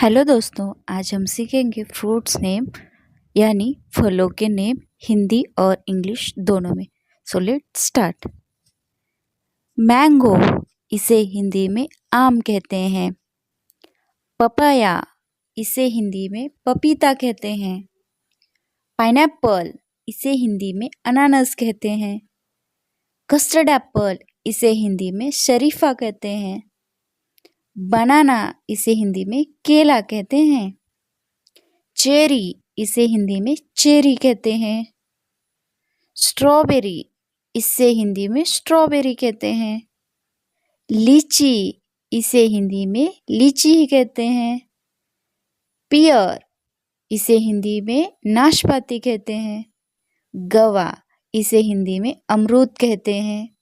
Hello दोस्तों, आज हम सीखेंगे फ्रूट्स नेम यानी फलों के नेम हिंदी और इंग्लिश दोनों में। So let's start. मैंगो, इसे हिंदी में आम कहते हैं। पपाया, इसे हिंदी में पपीता कहते हैं। पाइनएप्पल, इसे हिंदी में अनानास कहते हैं। कस्टर्ड एप्पल, इसे हिंदी में शरीफा कहते हैं। बनाना, इसे हिंदी में केला कहते हैं। चेरी, इसे हिंदी में चेरी कहते हैं। स्ट्रॉबेरी, इसे हिंदी में स्ट्रॉबेरी कहते हैं। लीची, इसे हिंदी में लीची ही कहते हैं। पियर, इसे हिंदी में नाशपाती कहते हैं। गवा, इसे हिंदी में अमरूद कहते हैं।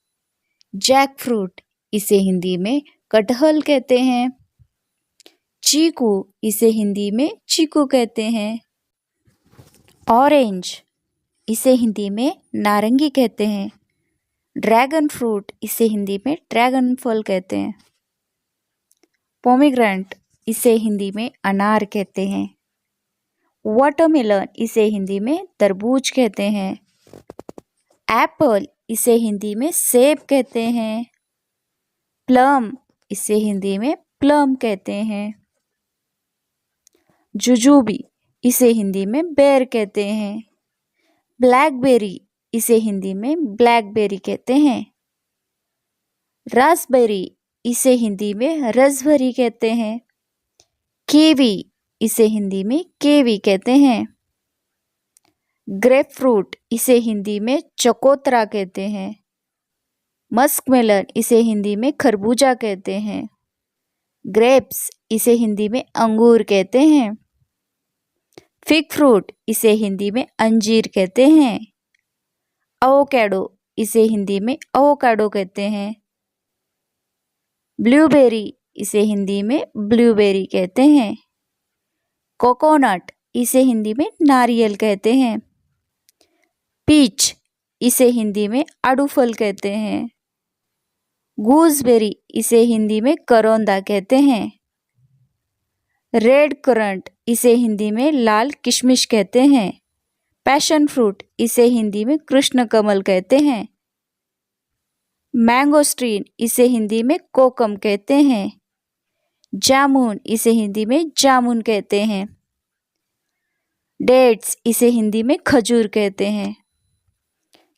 जैक फ्रूट, इसे हिंदी में कटहल कहते हैं। चीकू, इसे हिंदी में चीकू कहते हैं। ऑरेंज, इसे हिंदी में नारंगी कहते हैं। ड्रैगन फ्रूट, इसे हिंदी में ड्रैगन फल कहते हैं। पोमीग्रेनेट, इसे हिंदी में अनार कहते हैं। वाटरमेलन, इसे हिंदी में तरबूज कहते हैं। एप्पल, इसे हिंदी में सेब कहते हैं। प्लम, इसे हिंदी में प्लम कहते हैं। जुजूबी, इसे हिंदी में बेर कहते हैं। ब्लैकबेरी, इसे हिंदी में ब्लैकबेरी कहते हैं। रास्पबेरी, इसे हिंदी में रसभरी कहते हैं। कीवी, इसे हिंदी में केवी कहते हैं। ग्रेप फ्रूट, इसे हिंदी में चकोतरा कहते हैं। मस्कमेलन, इसे हिंदी में खरबूजा कहते हैं। ग्रेप्स, इसे हिंदी में अंगूर कहते हैं। फिग फ्रूट, इसे हिंदी में अंजीर कहते हैं। एवोकाडो, इसे हिंदी में एवोकाडो कहते हैं। ब्लूबेरी, इसे हिंदी में ब्लूबेरी कहते हैं। कोकोनट, इसे हिंदी में नारियल कहते हैं। पीच, इसे हिंदी में आड़ू फल कहते हैं। गूसबेरी, इसे हिंदी में करौंदा कहते हैं। रेड करंट, इसे हिंदी में लाल किशमिश कहते हैं। पैशन फ्रूट, इसे हिंदी में कृष्ण कमल कहते हैं। मैंगोस्टीन, इसे हिंदी में कोकम कहते हैं। जामुन, इसे हिंदी में जामुन कहते हैं। डेट्स, इसे हिंदी में खजूर कहते हैं।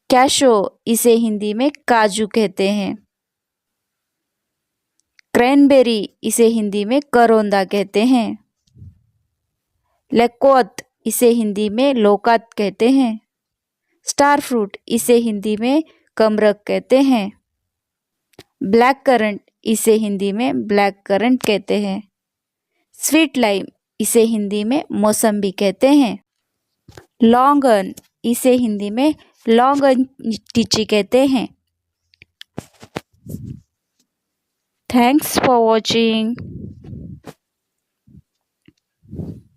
कैशो, इसे हिंदी में काजू कहते हैं। क्रैनबेरी, इसे हिंदी में करौंदा कहते हैं। लेकोत, इसे हिंदी में लोकात कहते हैं। स्टार फ्रूट, इसे हिंदी में कमरक कहते हैं। ब्लैक करंट, इसे हिंदी में ब्लैक करंट कहते हैं। स्वीट लाइम, इसे हिंदी में मौसम्बी कहते हैं। लौंगन, इसे हिंदी में लौंगन लीची कहते हैं। Thanks for watching.